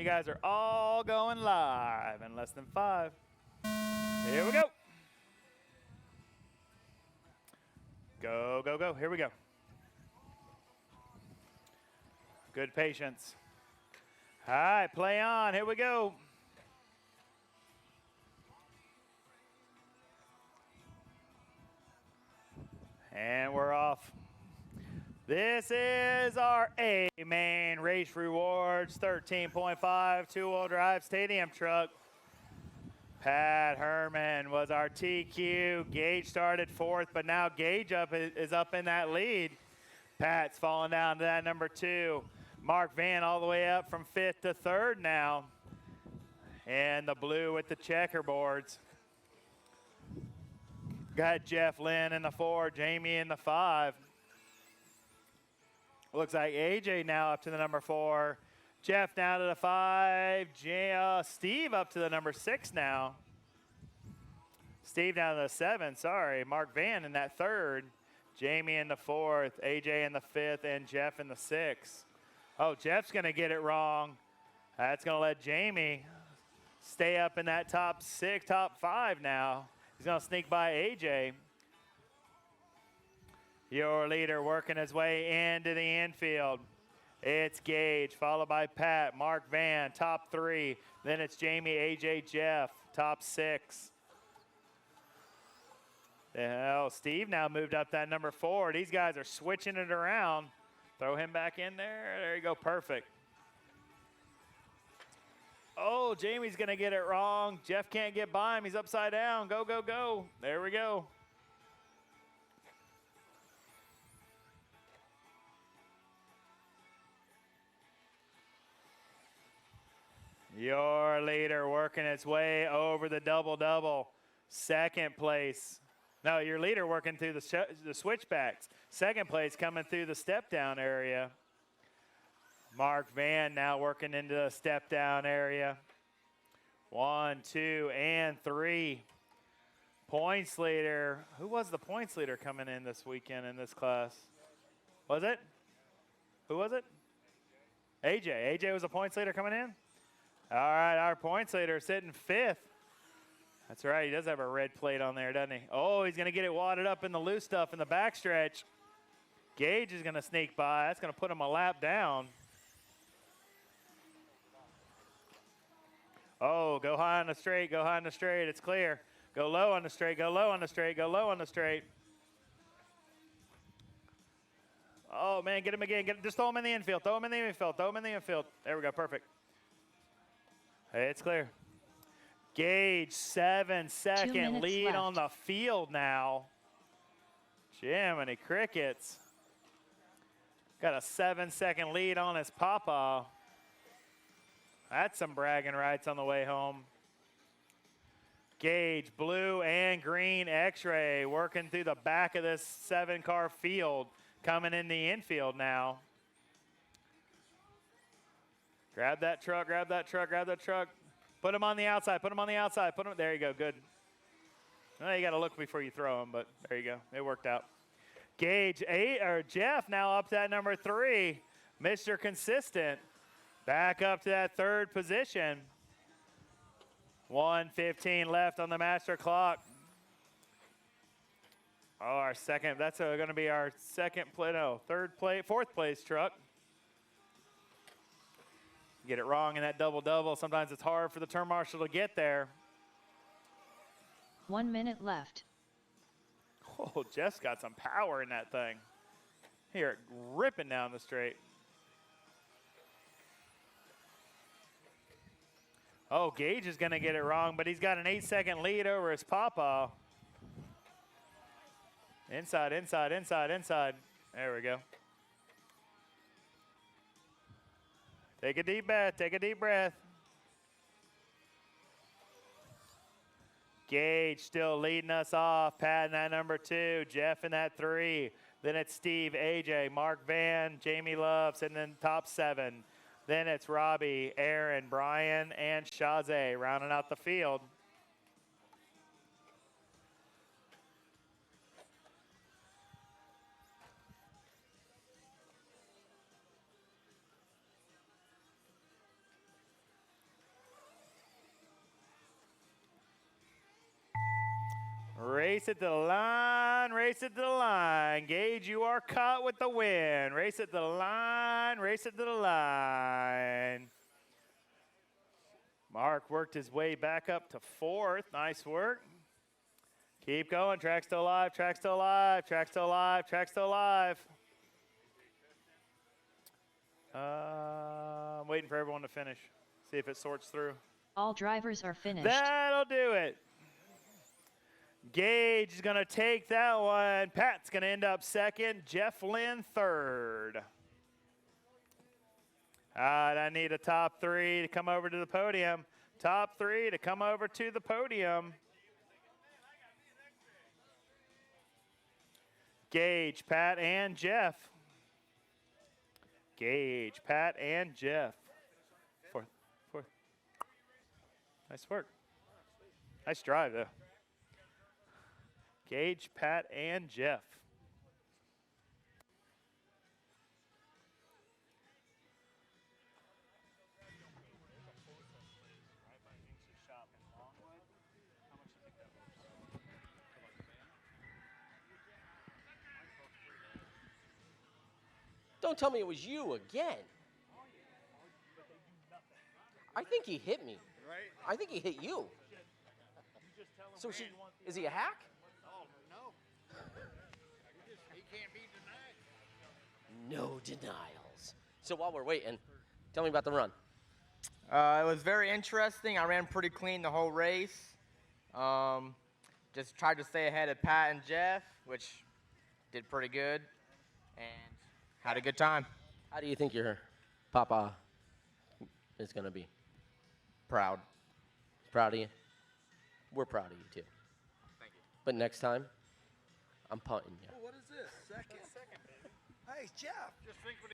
You guys are all going live in less than 5. Here we go. Go, go, go. Here we go. Good patience. All right, play on. Here we go. And we're off. This is our A main race rewards 13.5 two-wheel drive stadium truck. Pat Herman was our TQ. Gage started 4th, but now Gage is up in that lead. Pat's falling down to that number 2. Mark Van all the way up from 5th to 3rd now. And the blue with the checkerboards. Got Jeff Lynn in the 4, Jamie in the 5. Looks like AJ now up to the number 4. Jeff now to the 5. Steve up to the number 6 now. Steve down to the 7, sorry. Mark Van in that 3rd. Jamie in the 4th. AJ in the 5th. And Jeff in the 6th. Oh, Jeff's going to get it wrong. That's going to let Jamie stay up in that top 6, top 5 now. He's going to sneak by AJ. Your leader working his way into the infield. It's Gage, followed by Pat, Mark Van, top 3. Then it's Jamie, AJ, Jeff, top 6. Oh, Steve now moved up that number 4. These guys are switching it around. Throw him back in there. There you go, perfect. Oh, Jamie's going to get it wrong. Jeff can't get by him. He's upside down. Go, go, go. There we go. Your leader working its way over the double-double. 2nd place. No, your leader working through the switchbacks. 2nd place coming through the step-down area. Mark Van now working into the step-down area. 1, 2, and 3. Points leader. Who was the points leader coming in this weekend in this class? Was it? Who was it? AJ. AJ was the points leader coming in? All right, our points leader sitting 5th. That's right, he does have a red plate on there, doesn't he? Oh, he's going to get it wadded up in the loose stuff in the backstretch. Gage is going to sneak by. That's going to put him a lap down. Oh, go high on the straight, go high on the straight. It's clear. Go low on the straight, go low on the straight, go low on the straight. Oh, man, get him again. Just throw him in the infield, throw him in the infield, throw him in the infield. There we go, perfect. Hey, it's clear. Gage, 7-second lead left on the field now. Jiminy crickets. Got a 7-second lead on his papa. That's some bragging rights on the way home. Gage, blue and green X-ray working through the back of this 7-car field, coming in the infield now. Grab that truck, grab that truck, grab that truck. Put him on the outside, put him on the outside. Put him, there you go, good. Well, you got to look before you throw him, but there you go. It worked out. Gage, Jeff now up to that number 3. Mr. Consistent. Back up to that 3rd position. 1:15 left on the master clock. Oh, our second, that's going to be our fourth place truck. Get it wrong in that double-double. Sometimes it's hard for the turn marshal to get there. 1 minute left. Oh, Jeff's got some power in that thing. Here, ripping down the straight. Oh, Gage is going to get it wrong, but he's got an 8-second lead over his papa. Inside, inside, inside, inside. There we go. Take a deep breath, take a deep breath. Gage still leading us off. Pat in that number 2, Jeff in that 3. Then it's Steve, AJ, Mark Van, Jamie Loves, and then top 7. Then it's Robbie, Aaron, Brian, and Shazay rounding out the field. Race it to the line, race it to the line. Gage, you are caught with the win. Race it to the line, race it to the line. Mark worked his way back up to 4th. Nice work. Keep going. Track's still alive, track's still alive, track's still alive, track's still alive. I'm waiting for everyone to finish. See if it sorts through. All drivers are finished. That'll do it. Gage is going to take that one. Pat's going to end up 2nd. Jeff Lynn 3rd. All right, I need a top 3 to come over to the podium. Top 3 to come over to the podium. Gage, Pat, and Jeff. Gage, Pat, and Jeff. 4th. Nice work. Nice drive, though. Gage, Pat, and Jeff. Don't tell me it was you again. I think he hit me. Right? I think he hit you. So is he a hack? Oh, no. He can't be denied. No denials. So while we're waiting, tell me about the run. It was very interesting. I ran pretty clean the whole race. Just tried to stay ahead of Pat and Jeff, which did pretty good, and had a good time. How do you think your papa is going to be? Proud. Proud of you? We're proud of you, too. Thank you. But next time, I'm punting you. What is this? Second. Hey, Jeff. Just think what